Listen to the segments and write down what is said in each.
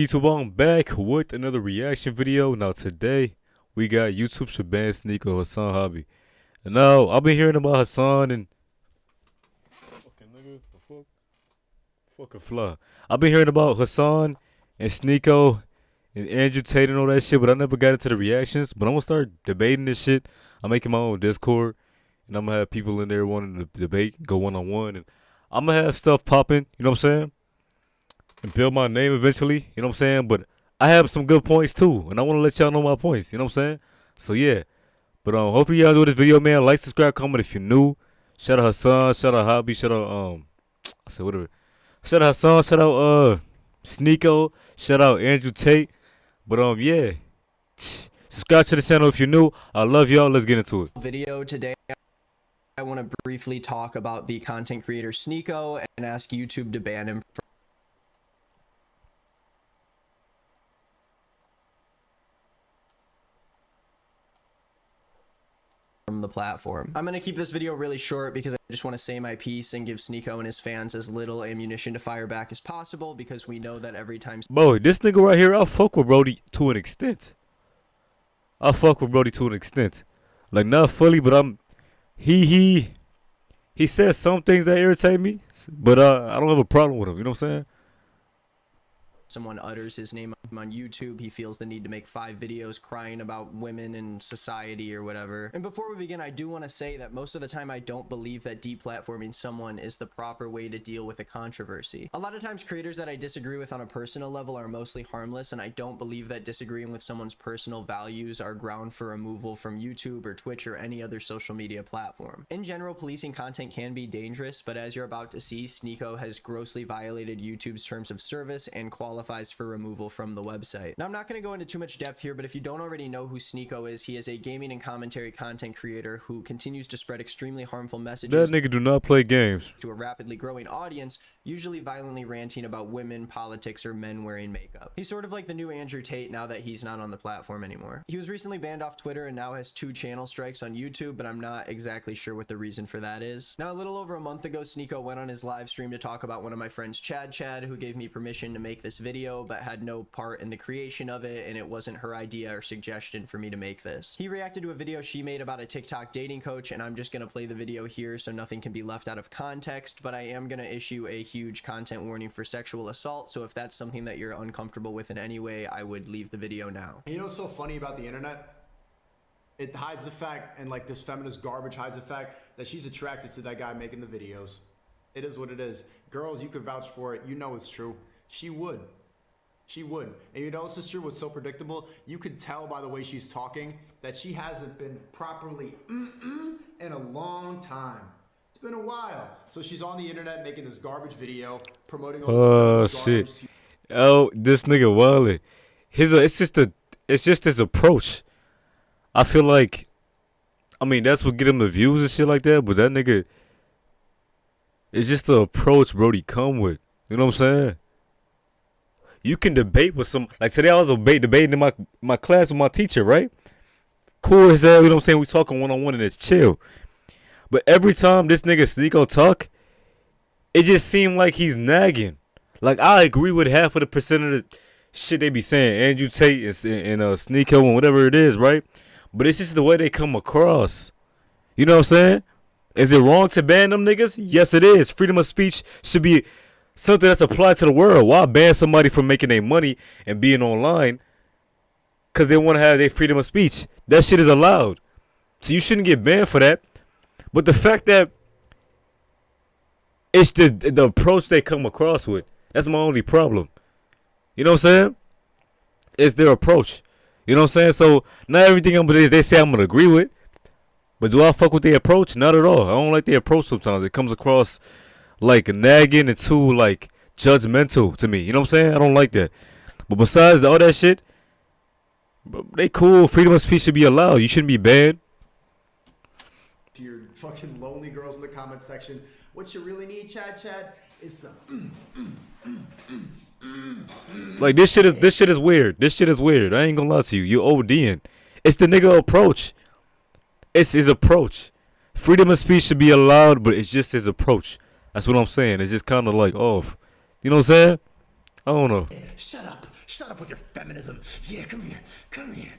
YouTube, I'm back with another reaction video. Now today we got YouTube should ban SNEAKO, HasanAbi. And now I've been hearing about Hassan and fucking nigga, the fucking fly. I've been hearing about Hassan and SNEAKO and Andrew Tate and all that shit, but I never got into the reactions. But I'm gonna start debating this shit. I'm making my own Discord, and I'm gonna have people in there wanting to debate, go one on one, and I'm gonna have stuff popping. You know what I'm saying? And build my name eventually, you know what I'm saying? But I have some good points too, and I want to let y'all know my points, you know what I'm saying? So yeah, but hopefully y'all enjoy this video, man. Like, subscribe, comment if you're new. Shout out Hassan, shout out Hobby, shout out I said whatever. Shout out Hassan, shout out SNEAKO, shout out Andrew Tate. But yeah, subscribe to the channel if you're new. I love y'all. Let's get into it. Video today. I want to briefly talk about the content creator SNEAKO and ask YouTube to ban him from the platform. I'm going to keep this video really short because I just want to say my piece and give SNEAKO and his fans as little ammunition to fire back as possible, because we know that every time... Boy, this nigga right here, I'll fuck with Brody to an extent. Like, not fully, but he says some things that irritate me, but I don't have a problem with him, you know what I'm saying? Someone utters his name on YouTube, he feels the need to make 5 videos crying about women and society or whatever. And before we begin, I do want to say that most of the time I don't believe that deplatforming someone is the proper way to deal with a controversy. A lot of times creators that I disagree with on a personal level are mostly harmless, and I don't believe that disagreeing with someone's personal values are ground for removal from YouTube or Twitch or any other social media platform. In general, policing content can be dangerous, but as you're about to see, SNEAKO has grossly violated YouTube's terms of service and qualifies for removal from the website. Now, I'm not going to go into too much depth here, but if you don't already know who SNEAKO is, he is a gaming and commentary content creator who continues to spread extremely harmful messages. That nigga do not play games. To a rapidly growing audience, usually violently ranting about women, politics, or men wearing makeup. He's sort of like the new Andrew Tate now that he's not on the platform anymore. He was recently banned off Twitter and now has 2 channel strikes on YouTube, but I'm not exactly sure what the reason for that is. Now, a little over a month ago, SNEAKO went on his live stream to talk about one of my friends, Chad, who gave me permission to make this video, but had no part in the creation of it, and it wasn't her idea or suggestion for me to make this. He reacted to a video she made about a TikTok dating coach, and I'm just gonna play the video here so nothing can be left out of context, but I am gonna issue a huge content warning for sexual assault, so if that's something that you're uncomfortable with in any way, I would leave the video now. You know what's so funny about the internet? It hides the fact, and like this feminist garbage hides the fact that she's attracted to that guy making the videos. It is what it is. Girls, you could vouch for it. You know it's true. She would. She would. And you know what's true? What's so predictable? You could tell by the way she's talking that she hasn't been properly in a long time. It's been a while. So she's on the internet making this garbage video, promoting all this shit. garbage. Oh, this nigga Wally. It's just his approach. I feel like, I mean, that's what get him the views and shit like that, but that nigga, it's just the approach Brody come with. You know what I'm saying? You can debate with some, like today I was debating in my class with my teacher, right? Cool as hell, you know what I'm saying? We talking one-on-one and it's chill. But every time this nigga SNEAKO talk, it just seemed like he's nagging. Like, I agree with half of the percent of the shit they be saying, Andrew Tate and SNEAKO and whatever it is, right? But it's just the way they come across. You know what I'm saying? Is it wrong to ban them niggas? Yes, it is. Freedom of speech should be something that's applied to the world. Why ban somebody from making their money and being online because they want to have their freedom of speech? That shit is allowed. So you shouldn't get banned for that. But the fact that it's the approach they come across with, that's my only problem. You know what I'm saying? It's their approach. You know what I'm saying? So not everything they say I'm going to agree with. But do I fuck with their approach? Not at all. I don't like their approach sometimes. It comes across like nagging and too like judgmental to me. You know what I'm saying? I don't like that. But besides all that shit, they cool. Freedom of speech should be allowed. You shouldn't be banned. To your fucking lonely girls in the comment section, what you really need, Chad, is some like this shit is weird. This shit is weird. I ain't gonna lie to you. You ODing. It's the nigga approach. It's his approach. Freedom of speech should be allowed, but it's just his approach. That's what I'm saying. It's just kind of like off. You know what I'm saying? I don't know. Shut up. Shut up with your feminism. Yeah, come here. Come here.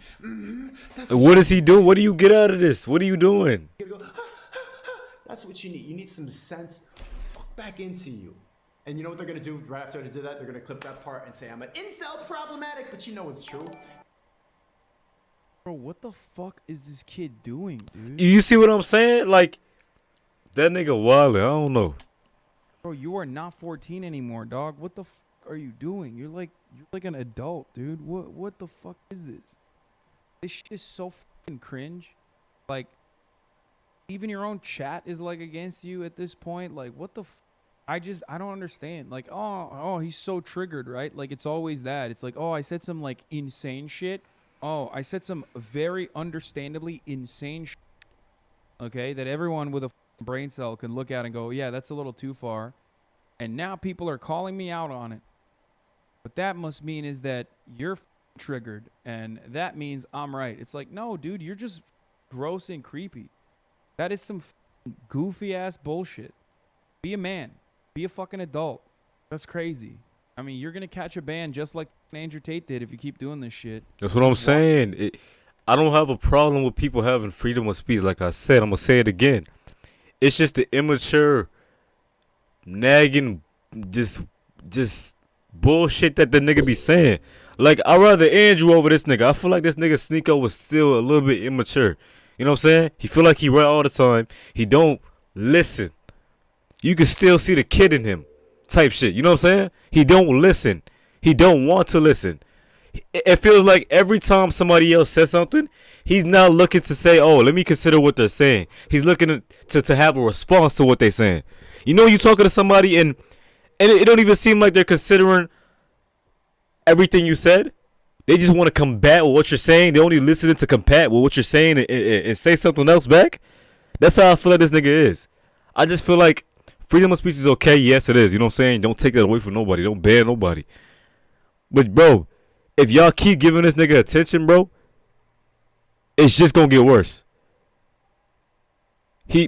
That's What is he doing? What do you get out of this? What are you doing? you go, that's what you need. You need some sense back into you. And you know what they're going to do right after I did that? They're going to clip that part and say, I'm an incel problematic, but you know it's true. Bro, what the fuck is this kid doing, dude? You see what I'm saying? Like, that nigga wildin'. I don't know. Bro, you are not 14 anymore, dog. What the fuck are you doing? You're like an adult, dude. What the fuck is this? This shit is so fucking cringe. Like, even your own chat is like against you at this point. Like, what the I don't understand. Like, oh, he's so triggered, right? Like, it's always that. It's like, oh, I said some like insane shit. Oh, I said some very understandably insane shit. Okay, that everyone with a brain cell can look at and go, yeah, that's a little too far. And now people are calling me out on it. What that must mean is that you're triggered, and that means I'm right. It's like, no, dude, you're just gross and creepy. That is some goofy ass bullshit. Be a man. Be a fucking adult. That's crazy. I mean, you're gonna catch a ban just like Andrew Tate did if you keep doing this shit. That's what I'm saying. I don't have a problem with people having freedom of speech. Like I said, I'm gonna say it again. It's just the immature, nagging, just bullshit that the nigga be saying. Like, I'd rather Andrew over this nigga. I feel like this nigga SNEAKO was still a little bit immature. You know what I'm saying? He feel like he right all the time. He don't listen. You can still see the kid in him type shit. You know what I'm saying? He don't listen. He don't want to listen. It feels like every time somebody else says something, he's now looking to say, oh, let me consider what they're saying. He's looking to have a response to what they're saying. You know, you talking to somebody and it don't even seem like they're considering everything you said. They just want to combat with what you're saying. They only listening to combat with what you're saying and say something else back. That's how I feel like this nigga is. I just feel like freedom of speech is okay. Yes, it is. You know what I'm saying? Don't take that away from nobody. Don't ban nobody. But, bro, if y'all keep giving this nigga attention, bro, it's just going to get worse.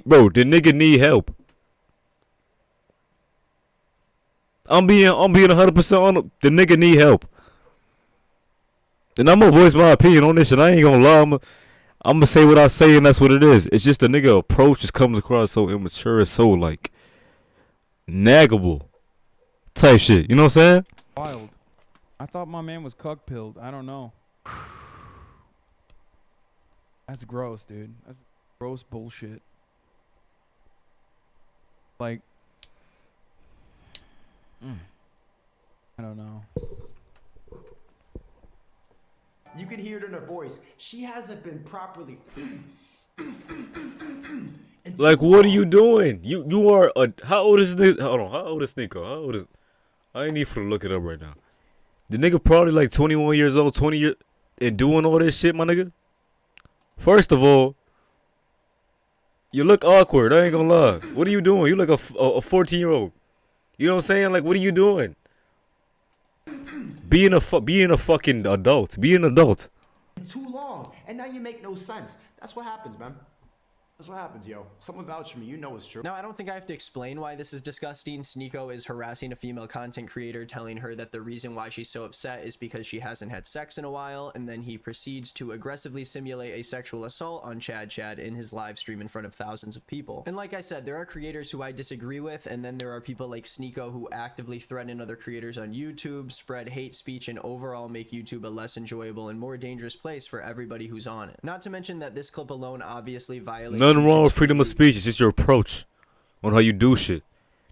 Bro, the nigga need help. I'm being 100% on the nigga need help. And I'm going to voice my opinion on this shit. I ain't going to lie. I'm going to say what I say, and that's what it is. It's just the nigga approach just comes across so immature and so, like, naggable type shit. You know what I'm saying? Wild. I thought my man was cuck-pilled. I don't know. That's gross, dude. That's gross bullshit. Like, I don't know. You can hear it in her voice. She hasn't been properly. Like, what are you doing? You are a. How old is this? Hold on. How old is SNEAKO? How old is? I ain't need for to look it up right now. The nigga probably like 21 years old, 20 years, and doing all this shit, my nigga. First of all, you look awkward. I ain't gonna lie. What are you doing? You like a 14-year-old. You know what I'm saying? Like, what are you doing? Being a fucking adult. Be an adult. Too long, and now you make no sense. That's what happens, man. That's what happens, yo. Someone vouch for me. You know it's true. Now, I don't think I have to explain why this is disgusting. SNEAKO is harassing a female content creator, telling her that the reason why she's so upset is because she hasn't had sex in a while, and then he proceeds to aggressively simulate a sexual assault on Chad in his live stream in front of thousands of people. And like I said, there are creators who I disagree with, and then there are people like SNEAKO who actively threaten other creators on YouTube, spread hate speech, and overall make YouTube a less enjoyable and more dangerous place for everybody who's on it. Not to mention that this clip alone obviously violates Nothing wrong with freedom of speech. It's just your approach on how you do shit.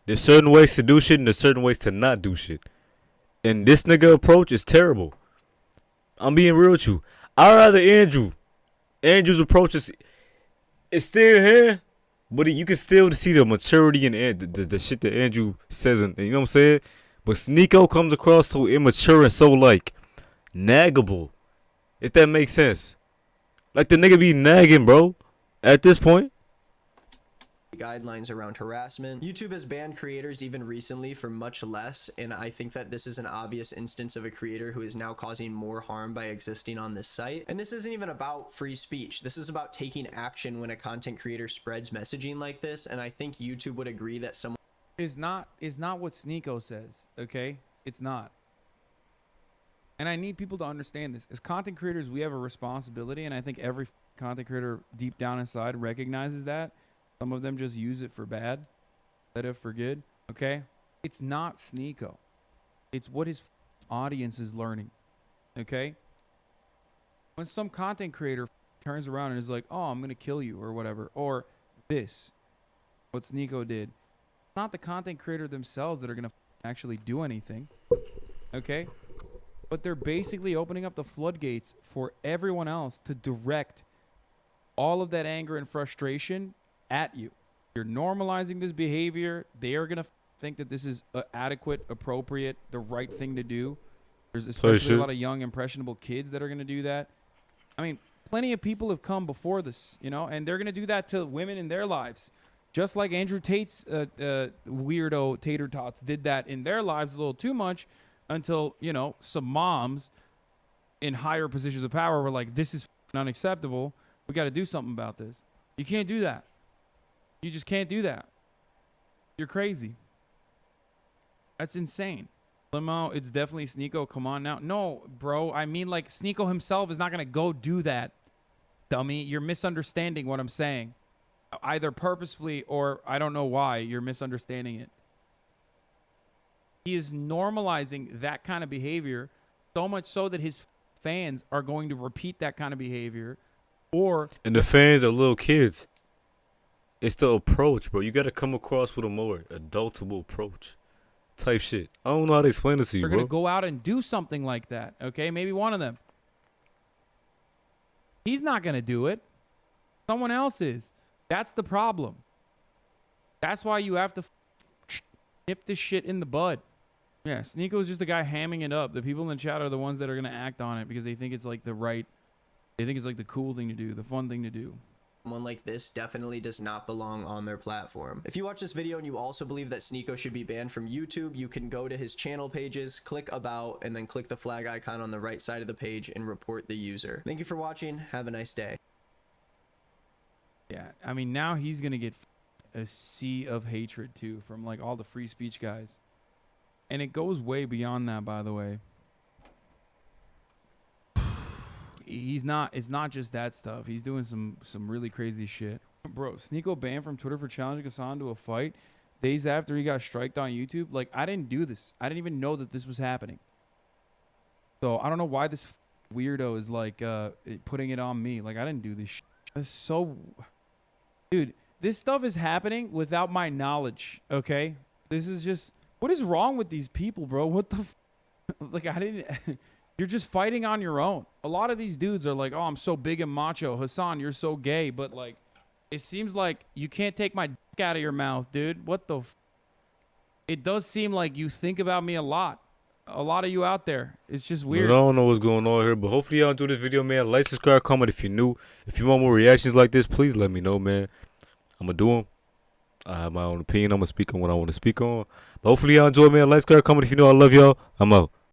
There's certain ways to do shit and there's certain ways to not do shit. And this nigga approach is terrible. I'm being real with you. I'd rather Andrew. Andrew's approach is still here, but you can still see the maturity and the shit that Andrew says. And you know what I'm saying? But SNEAKO comes across so immature and so, like, naggable. If that makes sense. Like, the nigga be nagging, bro. At this point. Guidelines around harassment. YouTube has banned creators even recently for much less, and I think that this is an obvious instance of a creator who is now causing more harm by existing on this site. And this isn't even about free speech. This is about taking action when a content creator spreads messaging like this, and I think YouTube would agree that someone is not what SNEAKO says, okay? It's not. And I need people to understand this. As content creators, we have a responsibility, and I think every content creator deep down inside recognizes that. Some of them just use it for bad, let it for good. Okay? It's not SNEAKO. It's what his audience is learning. Okay? When some content creator turns around and is like, oh, I'm going to kill you or whatever, or this, what SNEAKO did, it's not the content creator themselves that are going to actually do anything. Okay? But they're basically opening up the floodgates for everyone else to direct all of that anger and frustration at you. You're normalizing this behavior. They are going to think that this is adequate, appropriate, the right thing to do. There's especially a lot of young, impressionable kids that are going to do that. I mean, plenty of people have come before this, you know, and they're going to do that to women in their lives. Just like Andrew Tate's weirdo tater tots did that in their lives a little too much until, you know, some moms in higher positions of power were like, this is unacceptable. We got to do something about this. You can't do that. You just can't do that. You're crazy. That's insane. Limo, it's definitely SNEAKO. Come on now. No, bro. I mean, like, SNEAKO himself is not going to go do that, dummy. You're misunderstanding what I'm saying. Either purposefully or I don't know why you're misunderstanding it. He is normalizing that kind of behavior so much so that his fans are going to repeat that kind of behavior. And the fans are little kids. It's the approach, bro. You got to come across with a more adultable approach type shit. I don't know how to explain it to you, they're bro. going to go out and do something like that, okay? Maybe one of them. He's not going to do it. Someone else is. That's the problem. That's why you have to nip this shit in the bud. Yeah, SNEAKO is just a guy hamming it up. The people in the chat are the ones that are going to act on it because they think it's like they think it's like the cool thing to do, the fun thing to do. Someone like this definitely does not belong on their platform. If you watch this video and you also believe that SNEAKO should be banned from YouTube, you can go to his channel pages, click about, and then click the flag icon on the right side of the page and report the user. Thank you for watching. Have a nice day. Yeah, I mean, now he's going to get a sea of hatred too from like all the free speech guys. And it goes way beyond that, by the way. It's not just that stuff. He's doing some really crazy shit. Bro, SNEAKO banned from Twitter for challenging Hasan to a fight days after he got striked on YouTube. Like, I didn't do this. I didn't even know that this was happening. So I don't know why this weirdo is like putting it on me. Like, I didn't do this shit. That's so... Dude, this stuff is happening without my knowledge, okay? This is just... What is wrong with these people, bro? What the... Like, I didn't... You're just fighting on your own. A lot of these dudes are like, oh, I'm so big and macho. Hasan, you're so gay. But, like, it seems like you can't take my dick out of your mouth, dude. What the... It does seem like you think about me a lot. A lot of you out there. It's just weird. I don't know what's going on here, but hopefully y'all enjoyed this video, man. Like, subscribe, comment if you're new. If you want more reactions like this, please let me know, man. I'm going to do them. I have my own opinion. I'm going to speak on what I want to speak on. But hopefully y'all enjoy, man. Like, subscribe, comment if you know I love y'all. I'm out.